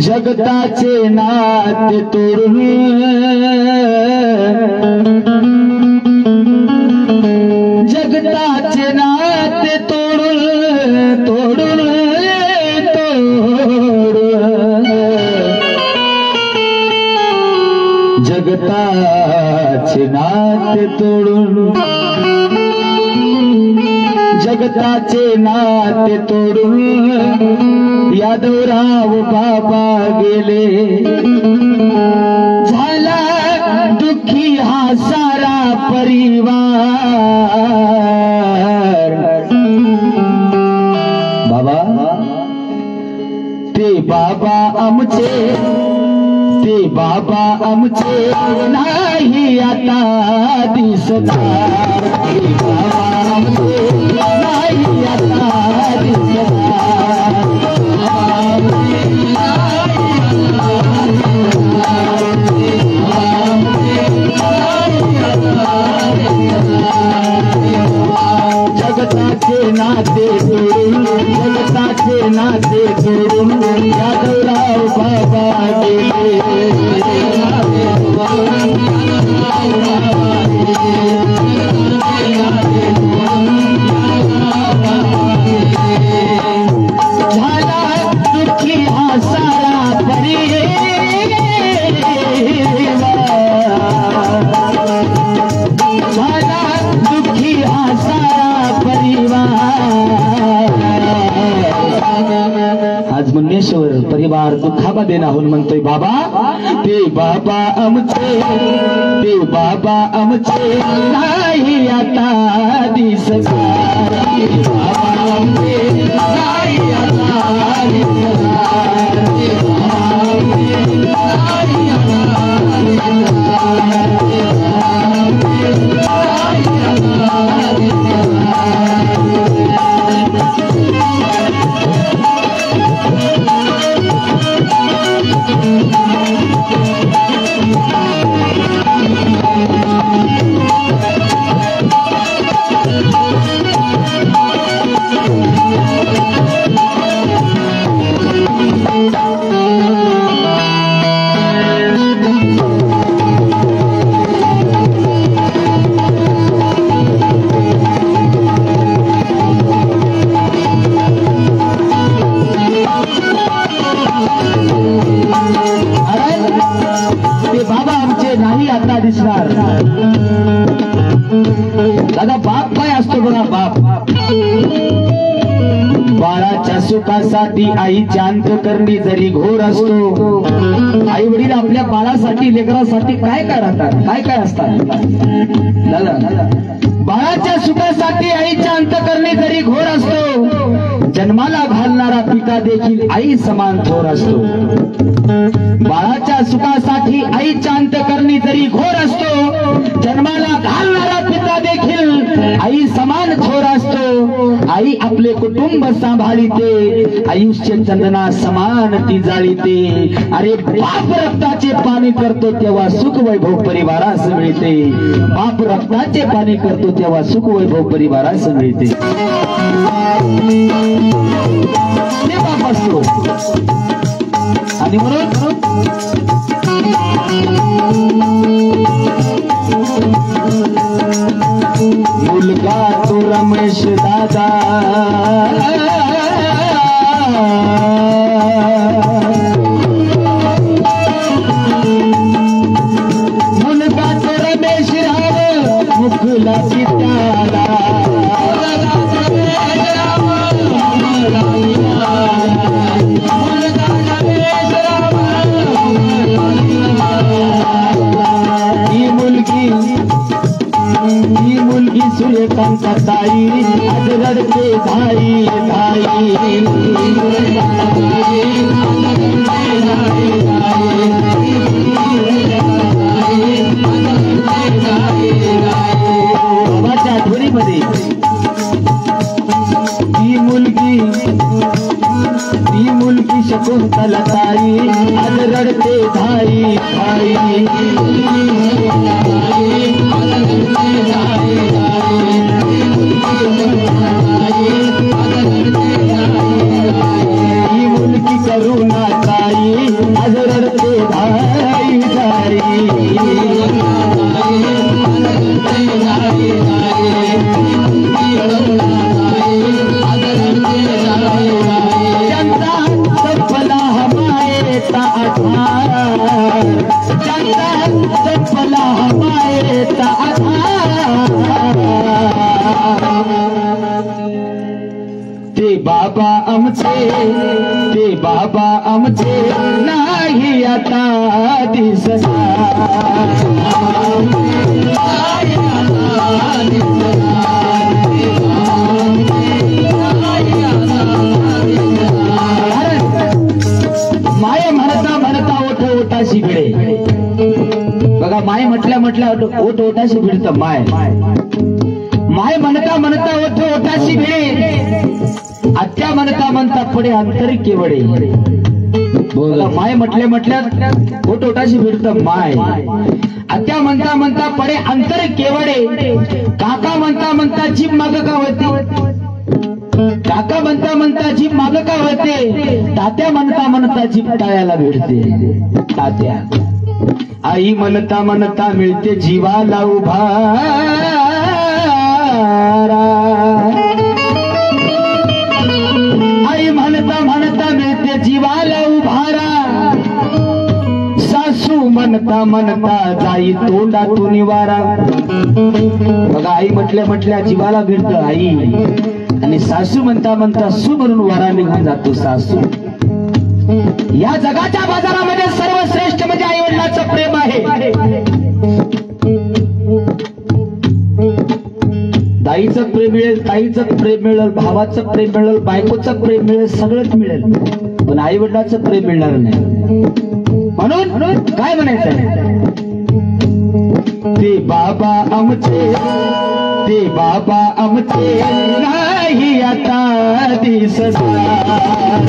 जगताचे नाते तोडून जगताचे नाते तोडून तोडून तोडून जगताचे नाते तोडून जगताचे नाते तोडून यादवराव बाबा गेले झाला दुःखी हा सारा परिवार बाबा ते बाबा आमचे नाही आता दिसणार ते बाबा आमचे नाही आता दिसणार जगताचे नाते तोडून जगताचे नाते तोडून यादवराव बाबा गेले झाला दुःखी हा सारा परिवार झाला दुःखी हा सारा परिवार आज मुन्नेश्वर परिवार दुःखामध्ये नाहून म्हणतोय बाबा ते बाबा आमचे नाही आता दिसणार बाबा आमचे नाही आता दादा बाप काय असतो बघा बाप बाळाच्या सुखासाठी आईच्या अंतःकरणी जरी घोर असतो आई वडील आपल्या बाळासाठी लेकरासाठी काय काय राहतात काय असतात दादा बाळाच्या सुखासाठी आईच्या अंतःकरणी जरी घोर असतो जन्माला घालणारा पिता देखील आई समान थोर असतो बाळाच्या सुखासाठी आईच्या अंतःकरणी जरी घोर असतो जन्माला घालणारा पिता देखील आई समान थोर असतो आई आपले कुटुंब सांभाळीते आयुष्य चंदना समान ती जाळीते अरे बाप रक्ताचे पाणी करतो तेव्हा सुख वैभव परिवारास मिळते बाप रक्ताचे पाणी करतो तेव्हा सुख वैभव परिवारास मिळते ते बाप असतो आणि म्हणून मुलगा तो रमेश दादा मुलगा तो रमेश राव मुखला पित्याला ही मुलगी सूर्यकांता ताई आज रडते धाई धाई बाबाच्या आठवणीमध्ये ही मुलगी शकुंतला ताई आज रडते धाई धाई ही आमचे ते बाबा आमचे नाही आता दिसणार माय म्हणता म्हणता ओठ ओठाशी भिडे बघा माय म्हटल्या ओठ ओठाशी भिडतं माय माय म्हणता म्हणता ओठ ओठाशी भिडे आत्या म्हणता म्हणता पडे अंतर केवडे बघा माय म्हटल्या ओठ ओठाशी भिडतं माय आत्या म्हणता म्हणता पडे अंतर केवडे काका म्हणता म्हणता जीभ माग का होती काका म्हणता म्हणता जीभ माग का होते तात्या म्हणता म्हणता जीभ टाळ्याला भिडते तात्या आई म्हणता म्हणता मिळते जीवाला उभारा आई म्हणता म्हणता मिळते जीवाला उभारा सासू म्हणता म्हणता जाई तोंडातून निवारा बघा आई म्हटल्या जीवाला भिडत आई आणि सासू म्हणता म्हणता सू म्हणून वारा निघून जातो सासू या जगाच्या बाजारामध्ये सर्वश्रेष्ठ म्हणजे आई वडिलांचं प्रेम आहे दाईचं प्रेम मिळेल ताईचं प्रेम मिळेल भावाचं प्रेम मिळेल बायकोचं प्रेम मिळेल सगळंच मिळेल पण आई वडिलांचं प्रेम मिळणार नाही म्हणून काय म्हणायचं ते बाबा आमचे ते बाबा आमचे नाही आता दिसणार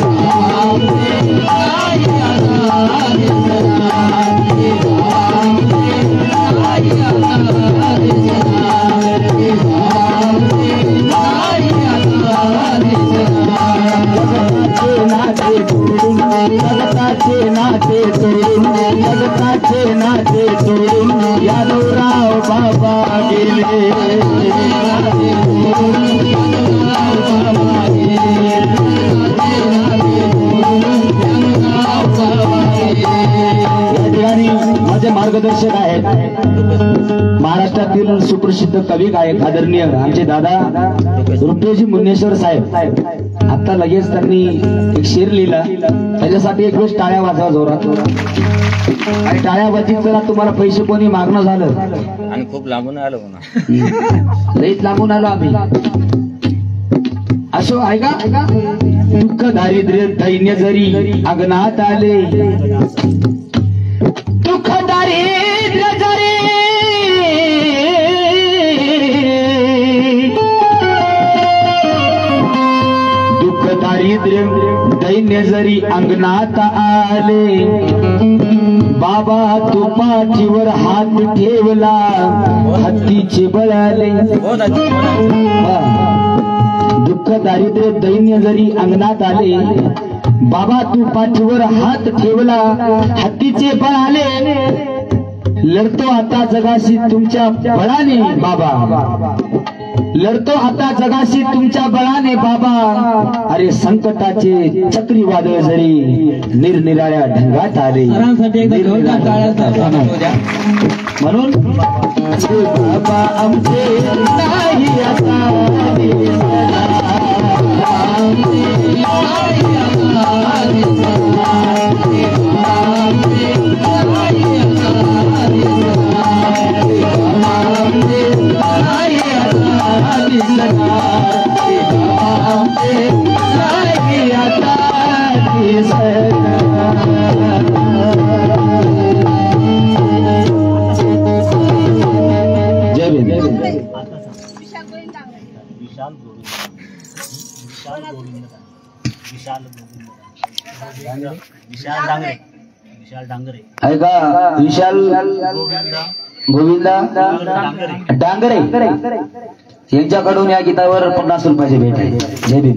जगताचे नाते तोडून यादवराव बाबा गेले माझे मार्गदर्शक आहेत महाराष्ट्रातील सुप्रसिद्ध कवी गायक आदरणीय आमचे दादा रुपेजी मुन्नेश्वर साहेब आता लगेच त्यांनी एक शेर लिहिला त्याच्यासाठी एक वेळेस टाळ्या वाजवा जोरात आणि टाळ्या वाजित जरा तुम्हाला पैसे कोणी मागणं झालं आणि खूप लांबून आलो ना लईच लांबून आलो आम्ही असो आहे का दुःख दारिद्र्य दैन्य जरी अग्नात आले दुःख दारिद्र्य जरी दुःख दारिद्र्य दैन्य जरी अंगणात आले बाबा तू पाठीवर हात ठेवला हत्तीचे बळाले दुःख दारिद्र्य दैन्य जरी अंगणात आले बाबा तू पाठीवर हात ठेवला हत्तीचे बळ आले लढतो आता जगाशी तुमच्या बळाने बाबा लढतो आता जगाशी तुमच्या बळाने बाबा अरे संकटाचे चक्रीवादळ जरी निरनिराळ्या ढंगात आले म्हणून बाबा आमचे नाही आता आहे का विशाल गोविंदा डांगरे यांच्याकडून या गीतावर 50 रुपयाची भेट आहे. जय भीम.